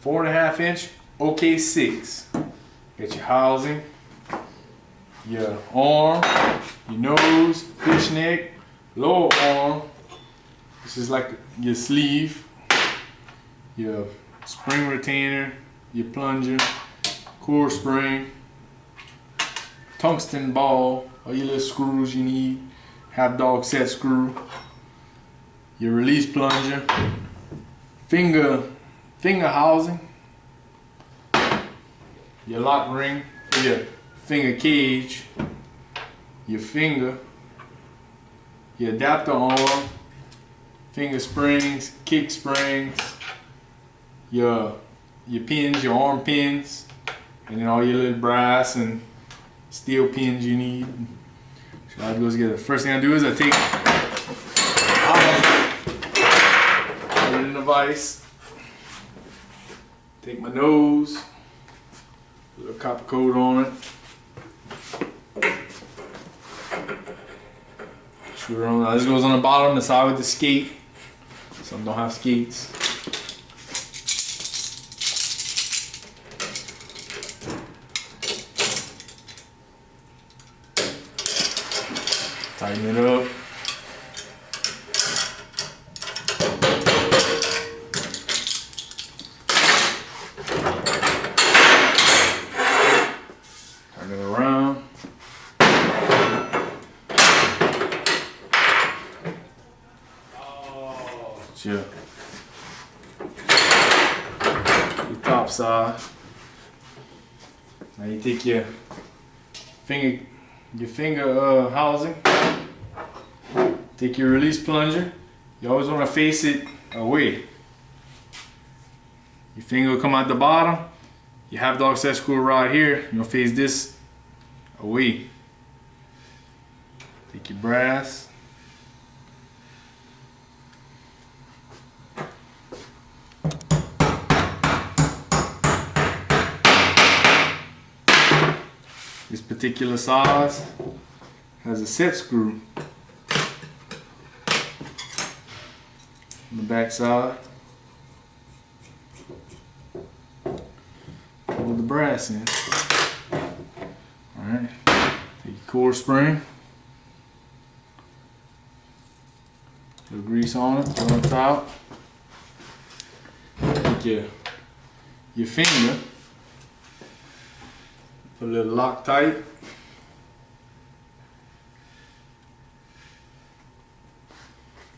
4.5 inch OK-6. Got your housing, your arm, your nose, fishneck, lower arm. This is like your sleeve, your spring retainer, your plunger, core spring, tungsten ball, all your little screws you need, half dog set screw, your release plunger, finger housing, your lock ring for your finger cage, your finger, your adapter arm, finger springs, kick springs, your pins, your arm pins, and then all your little brass and steel pins you need. So that goes together. First thing I do is I take put it in the vise, take my nose, put a copper coat on it, screw it on. Now this goes on the bottom, the side with the skate. Some don't have skates. Tighten it up. Turn it around. Your top side. Now you take your finger housing, take your release plunger. You always want to face it away. Your finger will come out the bottom. You have dog set screw right here. You're gonna face this away. Take your brass. This particular size has a set screw on the back side. Hold the brass in. Alright, take your core spring, put grease on it, put it on top. Take your finger, put a little Loctite.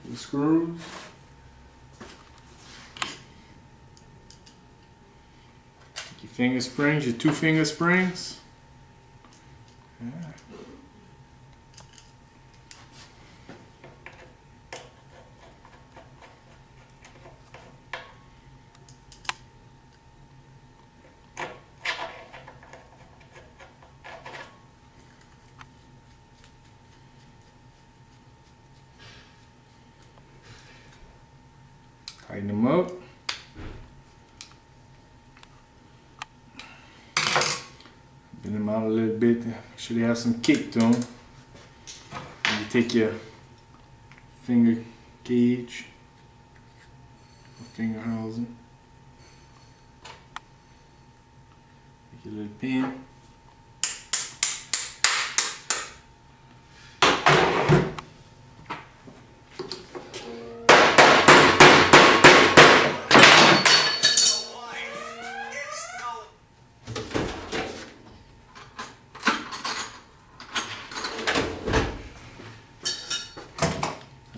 The screws. Take your finger springs, your 2 finger springs. Yeah. Tighten them up. Bend them out a little bit. Make sure they have some kick to them. And you take your finger cage, or finger housing. Take your little pin.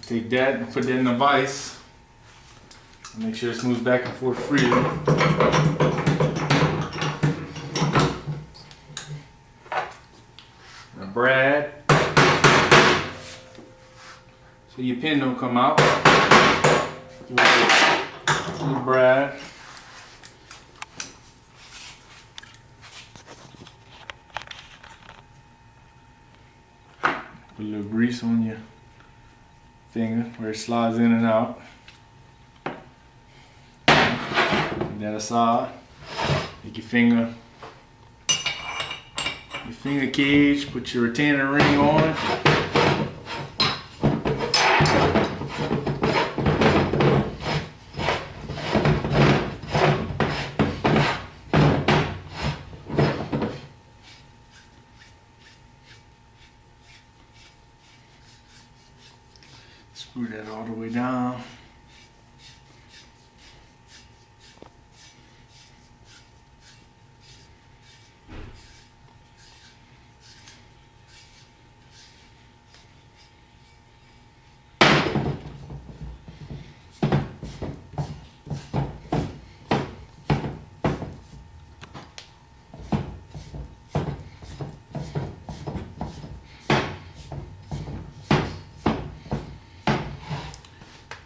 Take that and put that in the vise. Make sure it moves back and forth freely. A brad, so your pin don't come out. Little brad. Put a little grease on your finger where it slides in and out. That aside, take your finger cage, put your retainer ring on it. all the way down.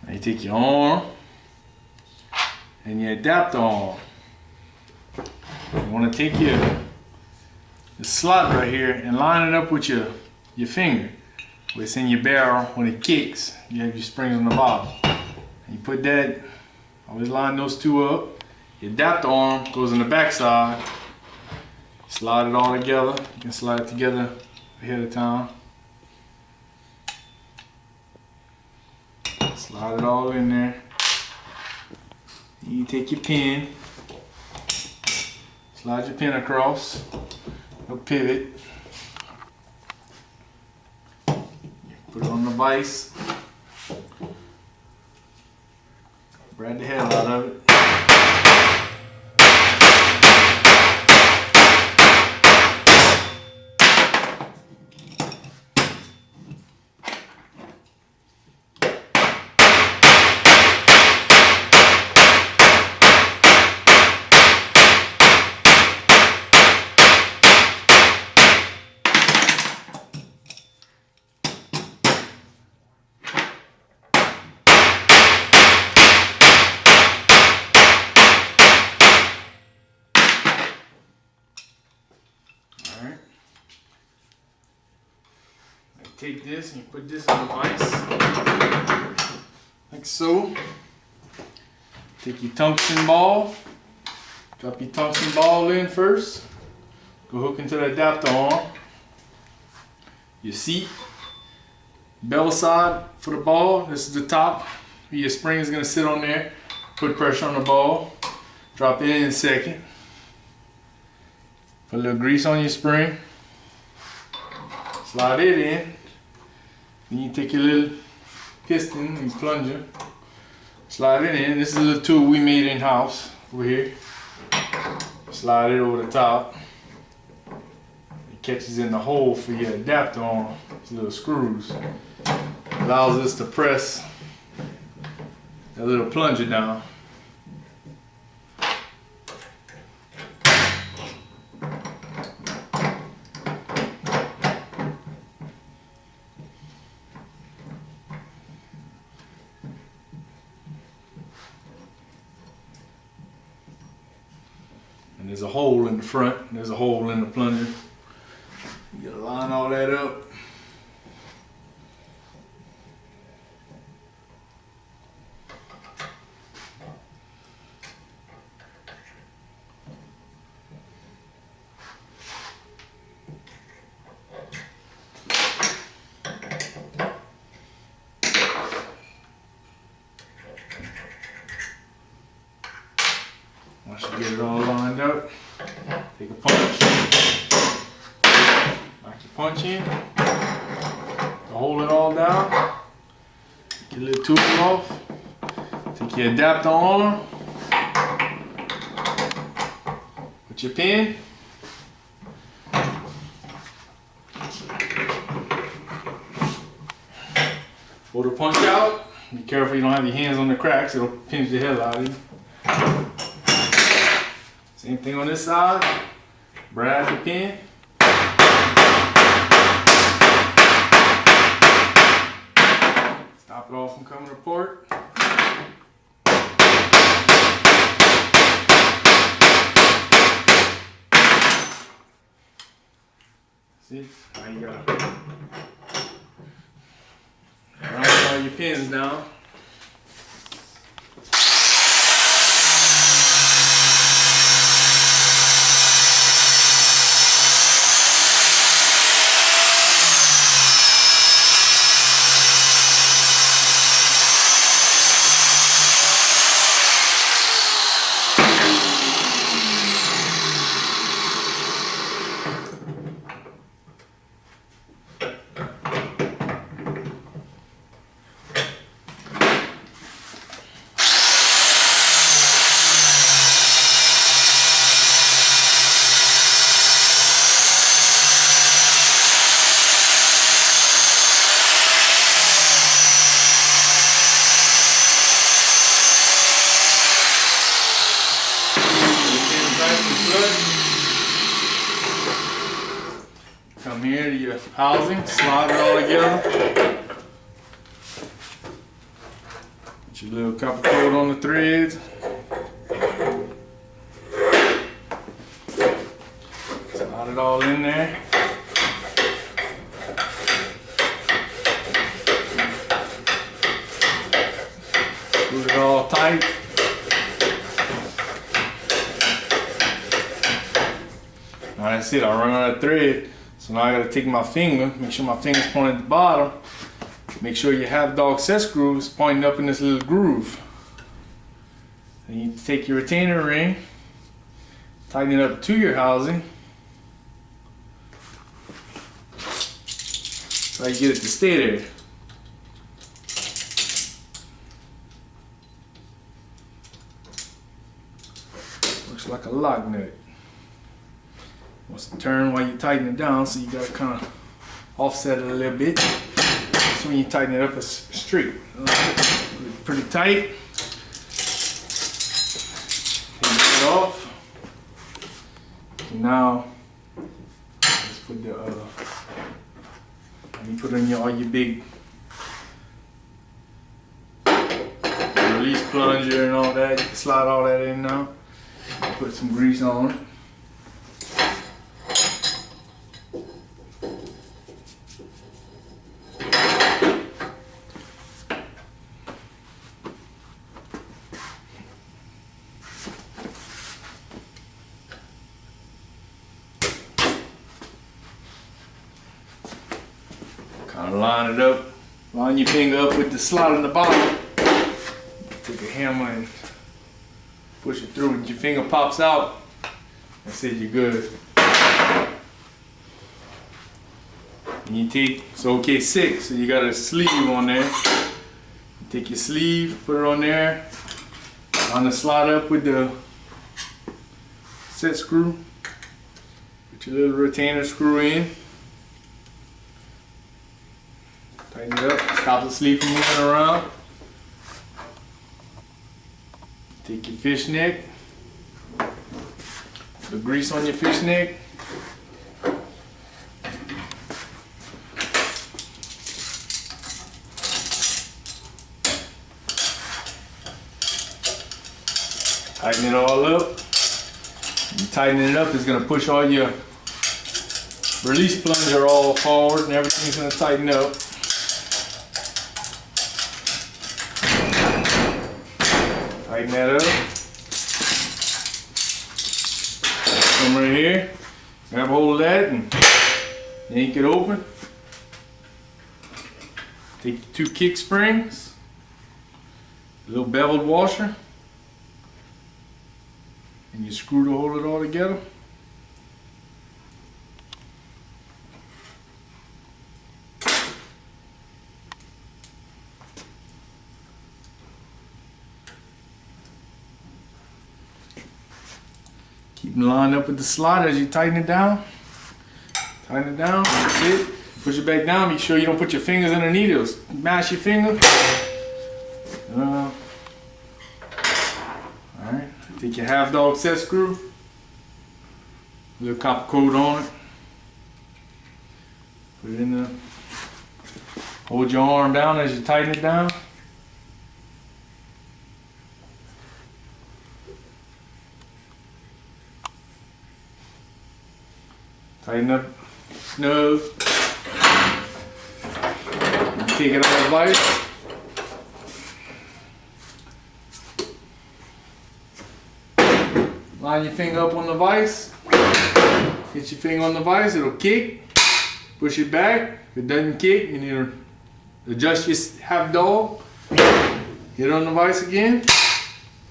You take your arm and your adapter arm. You want to take your slot right here and line it up with your finger. Where it's in your barrel when it kicks. You have your springs on the bottom. And you put that, always line those two up. Your adapter arm goes on the back side. Slide it all together. You can slide it together ahead of time. Slide it all in there. You take your pin, slide your pin across, a pivot. Put it on the vise. Grab the hell out of it. Alright. Take this and put this on the vise. Like so. Take your tungsten ball. Drop your tungsten ball in first. Go hook into the adapter arm. Your seat. Bevel side for the ball. This is the top. Your spring is going to sit on there. Put pressure on the ball. Drop it in second. Put a little grease on your spring. Slide it in. Then you take your little piston and plunger. Slide it in. This is a little tool we made in house over here. Slide it over the top. It catches in the hole for your adapter on. These little screws. Allows us to press that little plunger down. And there's a hole in the front, and there's a hole in the plunger. You gotta line all that up. Once you get it all lined up, take a punch, knock your punch in, hold it all down, get a little tool off, take your adapter on, put your pin, pull the punch out, be careful you don't have your hands on the cracks, it'll pinch the hell out of you. Same thing on this side. Brad the pin. Stop it all from coming apart. See? Now you gotta round all your pins down. here to your housing, slide it all together. Put your little copper coat on the threads. Slide it all in there. Screw it all tight. Now that's it, I run out of thread. So now I gotta take my finger, make sure my finger's pointing at the bottom. Make sure your half dog set screw is pointing up in this little groove. Then you take your retainer ring, tighten it up to your housing. Try to get it to stay there. Looks like a lock nut. Wants to turn while you tighten it down, so you gotta kind of offset it a little bit. So when you tighten it up, it's straight. Pretty tight. Take it off. And now let's put the you put in all your big release plunger and all that. You can slide all that in now. Put some grease on it. Kind of line it up, line your finger up with the slot on the bottom. Take a hammer and push it through. When your finger pops out, that's it, you're good. And you take, it's OK-6, so you got a sleeve on there. You take your sleeve, put it on there, on the slot up with the set screw. Put your little retainer screw in. Tighten it up, stop the sleeve from moving around. Take your fishnet, the grease on your fishnet. Tighten it all up. You tighten it up, it's going to push all your release plunger all forward and everything's going to tighten up. Tighten that up. Come right here, grab hold of that and yank it open. Take your 2 kick springs, a little beveled washer, and you screw to hold it all together. Keep them lined up with the slot as you tighten it down. Tighten it down, that's it. Push it back down, make sure you don't put your fingers underneath it. Mash your finger. Alright, take your half dog set screw. A little copper coat on it. Put it in there. Hold your arm down as you tighten it down. Tighten up snug. Take it out of the vise. Line your finger up on the vise. Hit your finger on the vise, it'll kick. Push it back. If it doesn't kick, you need to adjust your half dog. Hit it on the vise again.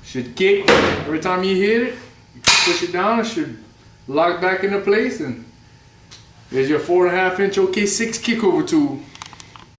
Should kick every time you hit it. You push it down, it should lock back into place, and there's your 4.5 inch OK-6 kickover tool.